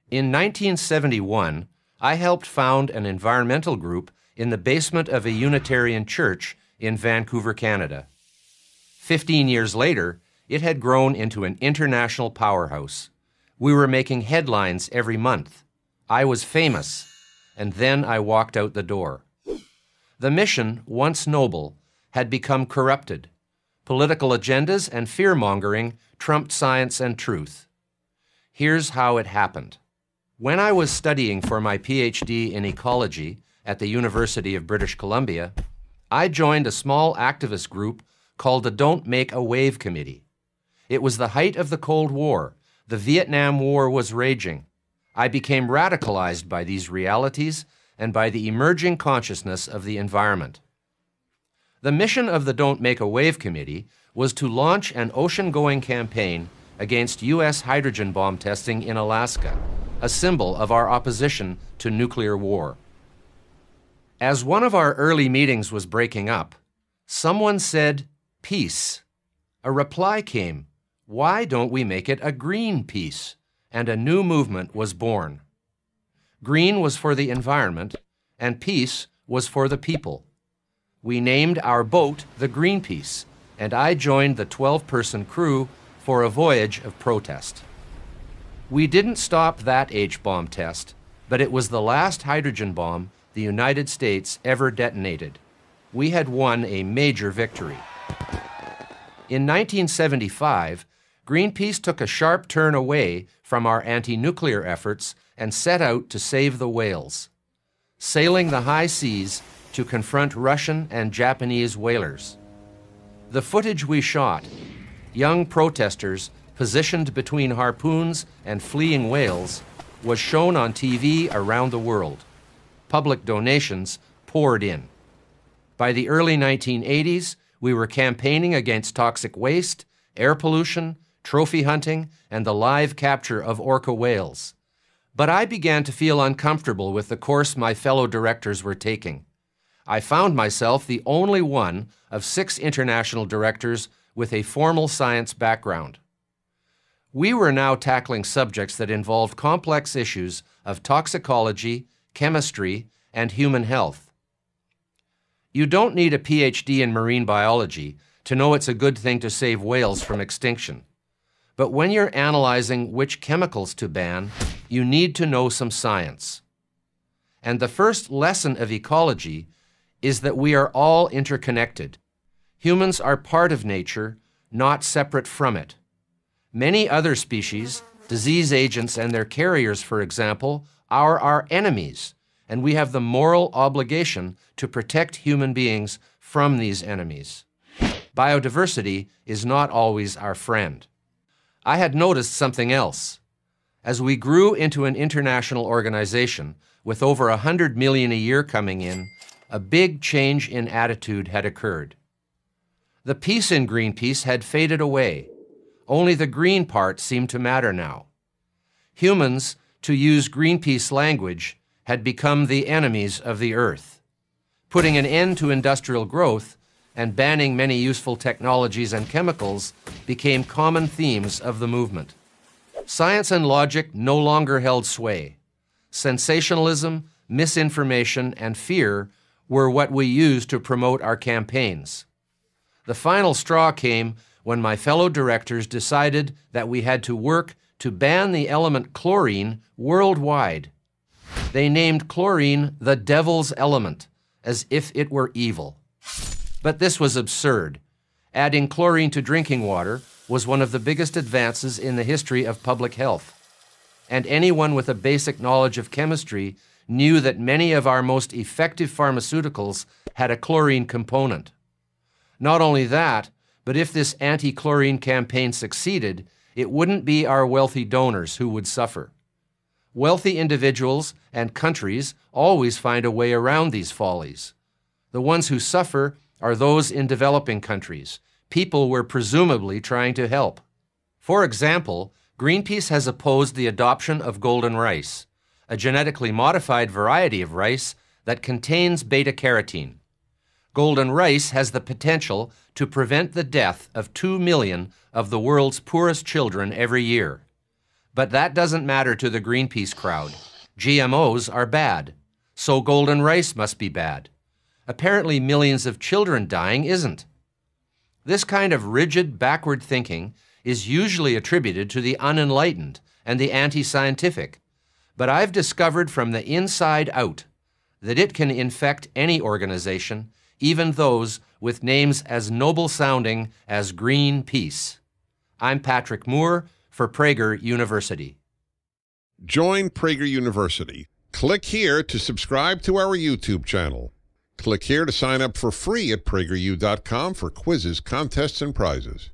In 1971, I helped found an environmental group in the basement of a Unitarian church in Vancouver, Canada. 15 years later, it had grown into an international powerhouse. We were making headlines every month. I was famous, and then I walked out the door. The mission, once noble, had become corrupted. Political agendas and fear-mongering trumped science and truth. Here's how it happened. When I was studying for my PhD in ecology at the University of British Columbia, I joined a small activist group called the Don't Make a Wave Committee. It was the height of the Cold War. The Vietnam War was raging. I became radicalized by these realities and by the emerging consciousness of the environment. The mission of the Don't Make a Wave Committee was to launch an ocean-going campaign against U.S. hydrogen bomb testing in Alaska, a symbol of our opposition to nuclear war. As one of our early meetings was breaking up, someone said, "Peace." A reply came, "Why don't we make it a green peace?" And a new movement was born. Green was for the environment, and peace was for the people. We named our boat the Greenpeace, and I joined the 12-person crew for a voyage of protest. We didn't stop that H-bomb test, but it was the last hydrogen bomb the United States ever detonated. We had won a major victory. In 1975, Greenpeace took a sharp turn away from our anti-nuclear efforts and set out to save the whales, sailing the high seas to confront Russian and Japanese whalers. The footage we shot, young protesters positioned between harpoons and fleeing whales, was shown on TV around the world. Public donations poured in. By the early 1980s, we were campaigning against toxic waste, air pollution, trophy hunting, and the live capture of orca whales. But I began to feel uncomfortable with the course my fellow directors were taking. I found myself the only one of 6 international directors with a formal science background. We were now tackling subjects that involved complex issues of toxicology, chemistry, and human health. You don't need a PhD in marine biology to know it's a good thing to save whales from extinction. But when you're analyzing which chemicals to ban, you need to know some science. And the first lesson of ecology is that we are all interconnected. Humans are part of nature, not separate from it. Many other species, disease agents and their carriers, for example, are our enemies, and we have the moral obligation to protect human beings from these enemies. Biodiversity is not always our friend. I had noticed something else. As we grew into an international organization with over 100 million a year coming in, a big change in attitude had occurred. The peace in Greenpeace had faded away. Only the green part seemed to matter now. Humans, to use Greenpeace language, had become the enemies of the earth. Putting an end to industrial growth and banning many useful technologies and chemicals became common themes of the movement. Science and logic no longer held sway. Sensationalism, misinformation, and fear were what we used to promote our campaigns. The final straw came when my fellow directors decided that we had to work to ban the element chlorine worldwide. They named chlorine the devil's element, as if it were evil. But this was absurd. Adding chlorine to drinking water was one of the biggest advances in the history of public health. And anyone with a basic knowledge of chemistry knew that many of our most effective pharmaceuticals had a chlorine component. Not only that, but if this anti-chlorine campaign succeeded, it wouldn't be our wealthy donors who would suffer. Wealthy individuals and countries always find a way around these follies. The ones who suffer are those in developing countries, people we're presumably trying to help. For example, Greenpeace has opposed the adoption of golden rice, a genetically modified variety of rice that contains beta-carotene. Golden rice has the potential to prevent the death of 2 million of the world's poorest children every year. But that doesn't matter to the Greenpeace crowd. GMOs are bad, so golden rice must be bad. Apparently millions of children dying isn't. This kind of rigid, backward thinking is usually attributed to the unenlightened and the anti-scientific. But I've discovered from the inside out that it can infect any organization, even those with names as noble-sounding as Greenpeace. I'm Patrick Moore for Prager University. Join Prager University. Click here to subscribe to our YouTube channel. Click here to sign up for free at prageru.com for quizzes, contests, and prizes.